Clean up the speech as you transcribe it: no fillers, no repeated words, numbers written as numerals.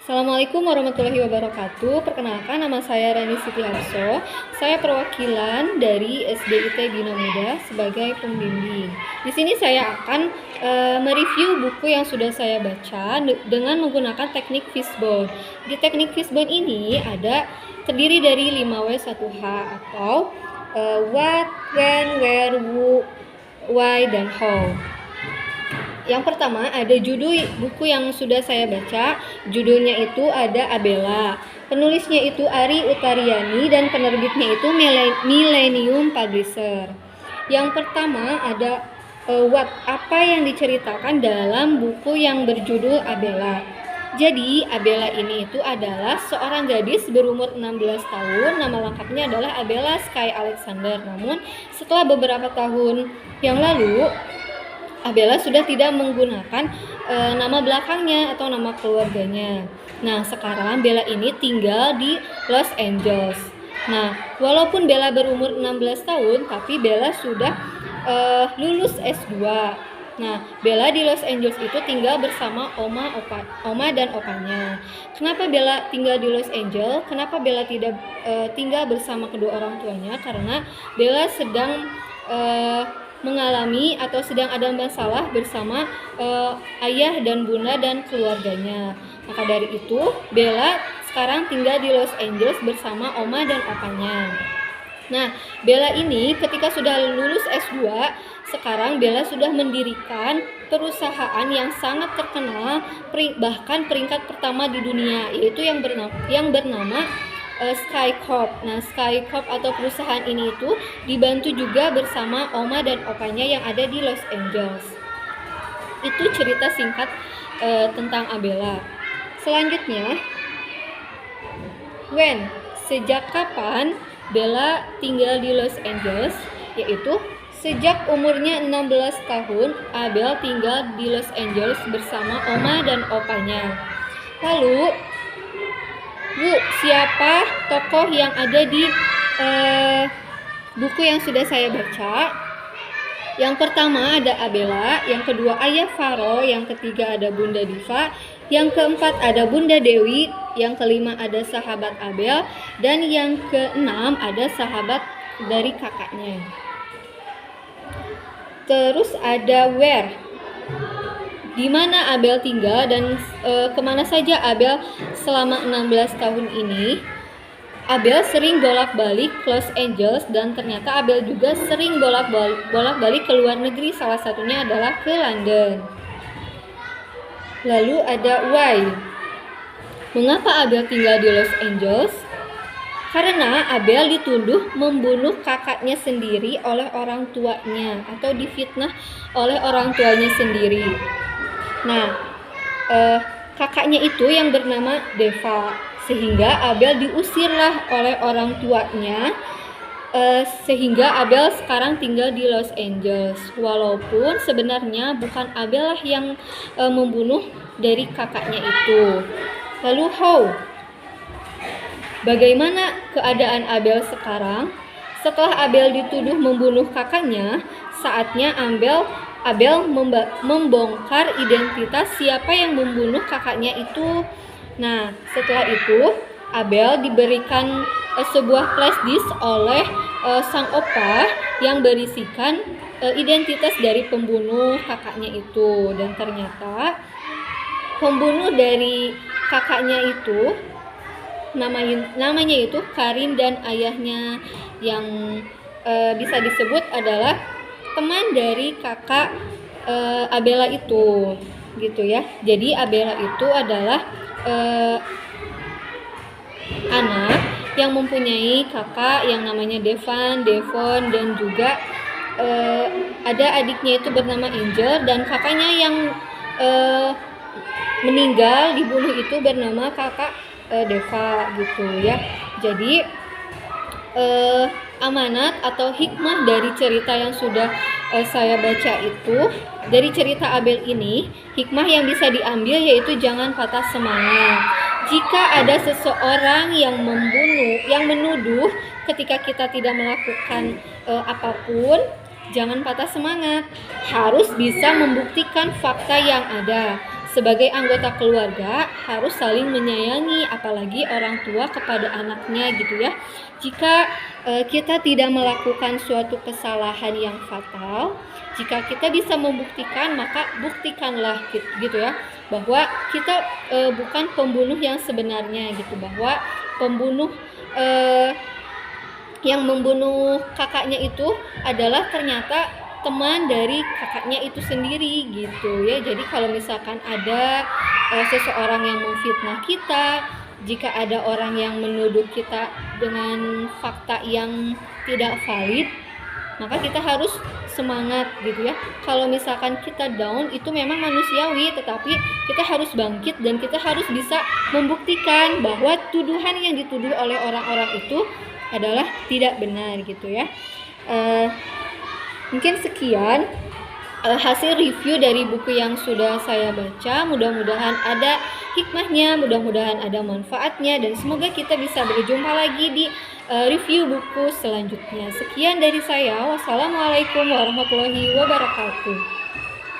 Assalamualaikum warahmatullahi wabarakatuh. Perkenalkan, nama saya Rani Siti Harso. Saya perwakilan dari SDIT Bina Muda sebagai pembimbing. Di sini saya akan mereview buku yang sudah saya baca dengan menggunakan teknik fishbone. Di teknik fishbone ini terdiri dari 5W1H atau what, when, where, who, why, dan how. Yang pertama ada judul buku yang sudah saya baca, judulnya itu ada Abela. Penulisnya itu Ari Utariani dan penerbitnya itu Millennium Publisher. Yang pertama ada what, apa yang diceritakan dalam buku yang berjudul Abela. Jadi Abela ini itu adalah seorang gadis berumur 16 tahun, nama lengkapnya adalah Abela Sky Alexander. Namun setelah beberapa tahun yang lalu Abela sudah tidak menggunakan nama belakangnya atau nama keluarganya. Nah, sekarang Bella ini tinggal di Los Angeles. Nah, walaupun Bella berumur 16 tahun, tapi Bella sudah lulus S2. Nah, Bella di Los Angeles itu tinggal bersama oma dan opanya. Kenapa Bella tinggal di Los Angeles? Kenapa Bella tidak tinggal bersama kedua orang tuanya? Karena Bella sedang mengalami atau sedang ada masalah bersama ayah dan bunda dan keluarganya. Maka dari itu Bella sekarang tinggal di Los Angeles bersama oma dan opanya. Nah, Bella ini ketika sudah lulus S2, sekarang Bella sudah mendirikan perusahaan yang sangat terkenal, bahkan peringkat pertama di dunia, yaitu yang bernama Sky Corp. Nah, Sky Corp atau perusahaan ini itu dibantu juga bersama oma dan opanya yang ada di Los Angeles. Itu cerita singkat tentang Abela. Selanjutnya, when, sejak kapan Bella tinggal di Los Angeles? Yaitu sejak umurnya 16 tahun, Abel tinggal di Los Angeles bersama oma dan opanya. Lalu siapa tokoh yang ada di buku yang sudah saya baca? Yang pertama ada Abela, yang kedua Ayah Faro, yang ketiga ada Bunda Diva, yang keempat ada Bunda Dewi, yang kelima ada sahabat Abel, dan yang keenam ada sahabat dari kakaknya. Terus ada where, di mana Abel tinggal dan kemana saja Abel selama 16 tahun ini. Abel sering bolak-balik ke Los Angeles dan ternyata Abel juga sering bolak-balik ke luar negeri, salah satunya adalah ke London. Lalu ada why, mengapa Abel tinggal di Los Angeles? Karena Abel dituduh membunuh kakaknya sendiri oleh orang tuanya atau difitnah oleh orang tuanya sendiri. Nah, kakaknya itu yang bernama Deva, sehingga Abel diusirlah oleh orang tuanya, sehingga Abel sekarang tinggal di Los Angeles. Walaupun sebenarnya bukan Abel lah yang membunuh dari kakaknya itu. Lalu how, bagaimana keadaan Abel sekarang? Setelah Abel dituduh membunuh kakaknya, saatnya Abel membongkar identitas siapa yang membunuh kakaknya itu. Nah, setelah itu Abel diberikan sebuah flash disk oleh sang opa yang berisikan identitas dari pembunuh kakaknya itu. Dan ternyata pembunuh dari kakaknya itu namanya itu Karin, dan ayahnya yang bisa disebut adalah teman dari kakak Abela itu, gitu ya. Jadi Abela itu adalah anak yang mempunyai kakak yang namanya Devon, dan juga ada adiknya itu bernama Angel, dan kakaknya yang meninggal dibunuh itu bernama kakak Deva, gitu ya. Jadi amanat atau hikmah dari cerita yang sudah saya baca itu, dari cerita Abel ini, hikmah yang bisa diambil yaitu jangan patah semangat. Jika ada seseorang yang menuduh ketika kita tidak melakukan apapun, jangan patah semangat. Harus bisa membuktikan fakta yang ada. sebagai anggota keluarga harus saling menyayangi, apalagi orang tua kepada anaknya gitu ya. Jika kita tidak melakukan suatu kesalahan yang fatal, jika kita bisa membuktikan, maka buktikanlah gitu ya, bahwa kita bukan pembunuh yang sebenarnya gitu, bahwa pembunuh yang membunuh kakaknya itu adalah ternyata teman dari kakaknya itu sendiri gitu ya. Jadi kalau misalkan ada seseorang yang memfitnah kita, jika ada orang yang menuduh kita dengan fakta yang tidak valid, maka kita harus semangat gitu ya. Kalau misalkan kita down, itu memang manusiawi, tetapi kita harus bangkit dan kita harus bisa membuktikan bahwa tuduhan yang dituduh oleh orang-orang itu adalah tidak benar gitu ya. Mungkin sekian hasil review dari buku yang sudah saya baca. Mudah-mudahan ada hikmahnya, mudah-mudahan ada manfaatnya, dan semoga kita bisa berjumpa lagi di review buku selanjutnya. Sekian dari saya. Wassalamualaikum warahmatullahi wabarakatuh.